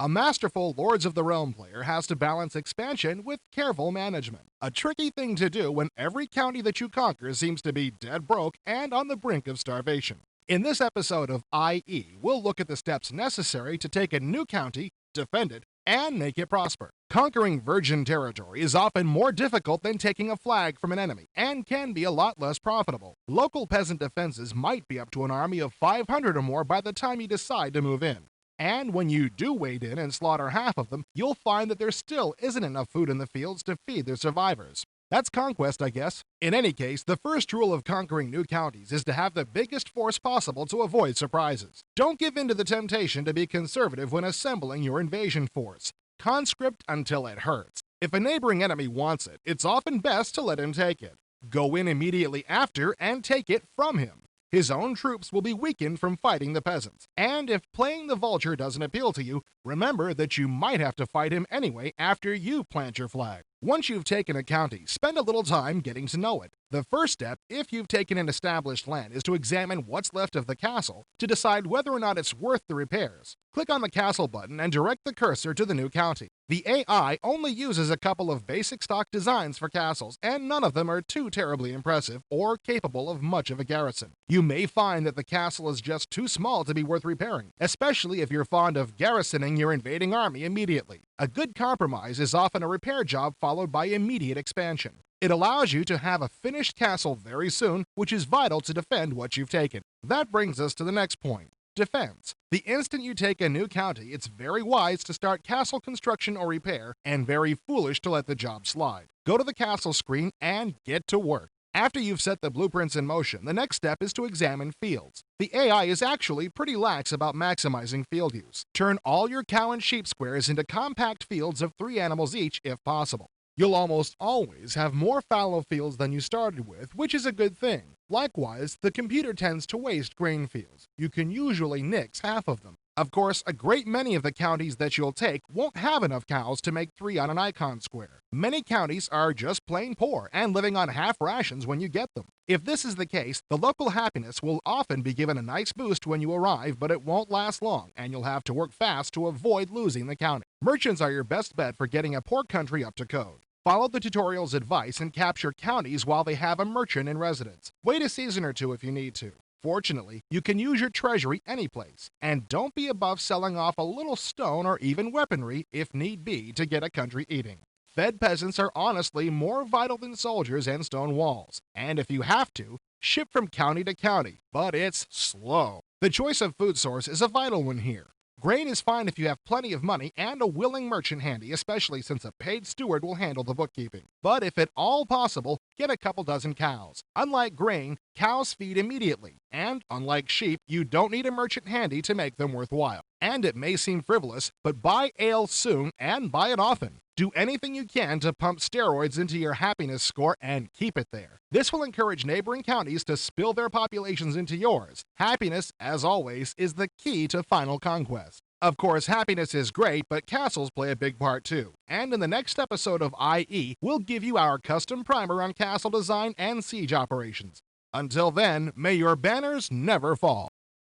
A masterful Lords of the Realm player has to balance expansion with careful management. A tricky thing to do when every county that you conquer seems to be dead broke and on the brink of starvation. In this episode of IE, we'll look at the steps necessary to take a new county, defend it, and make it prosper. Conquering virgin territory is often more difficult than taking a flag from an enemy, and can be a lot less profitable. Local peasant defenses might be up to an army of 500 or more by the time you decide to move in. And when you do wade in and slaughter half of them, you'll find that there still isn't enough food in the fields to feed their survivors. That's conquest, I guess. In any case, the first rule of conquering new counties is to have the biggest force possible to avoid surprises. Don't give in to the temptation to be conservative when assembling your invasion force. Conscript until it hurts. If a neighboring enemy wants it, it's often best to let him take it. Go in immediately after and take it from him. His own troops will be weakened from fighting the peasants. And if playing the vulture doesn't appeal to you, remember that you might have to fight him anyway after you plant your flag. Once you've taken a county, spend a little time getting to know it. The first step, if you've taken an established land, is to examine what's left of the castle to decide whether or not it's worth the repairs. Click on the castle button and direct the cursor to the new county. The AI only uses a couple of basic stock designs for castles, and none of them are too terribly impressive or capable of much of a garrison. You may find that the castle is just too small to be worth repairing, especially if you're fond of garrisoning your invading army immediately. A good compromise is often a repair job followed by immediate expansion. It allows you to have a finished castle very soon, which is vital to defend what you've taken. That brings us to the next point. Defense. The instant you take a new county, it's very wise to start castle construction or repair, and very foolish to let the job slide. Go to the castle screen and get to work. After you've set the blueprints in motion, the next step is to examine fields. The AI is actually pretty lax about maximizing field use. Turn all your cow and sheep squares into compact fields of 3 animals each if possible. You'll almost always have more fallow fields than you started with, which is a good thing. Likewise, the computer tends to waste grain fields. You can usually nix half of them. Of course, a great many of the counties that you'll take won't have enough cows to make 3 on an icon square. Many counties are just plain poor and living on half rations when you get them. If this is the case, the local happiness will often be given a nice boost when you arrive, but it won't last long, and you'll have to work fast to avoid losing the county. Merchants are your best bet for getting a poor country up to code. Follow the tutorial's advice and capture counties while they have a merchant in residence. Wait a season or 2 if you need to. Fortunately, you can use your treasury anyplace, and don't be above selling off a little stone or even weaponry if need be to get a country eating. Fed peasants are honestly more vital than soldiers and stone walls, and if you have to, ship from county to county, but it's slow. The choice of food source is a vital one here. Grain is fine if you have plenty of money and a willing merchant handy, especially since a paid steward will handle the bookkeeping. But if at all possible, get a couple dozen cows. Unlike grain, cows feed immediately, and unlike sheep, you don't need a merchant handy to make them worthwhile. And it may seem frivolous, but buy ale soon and buy it often. Do anything you can to pump steroids into your happiness score and keep it there. This will encourage neighboring counties to spill their populations into yours. Happiness, as always, is the key to final conquest. Of course, happiness is great, but castles play a big part too. And in the next episode of IE, we'll give you our custom primer on castle design and siege operations. Until then, may your banners never fall.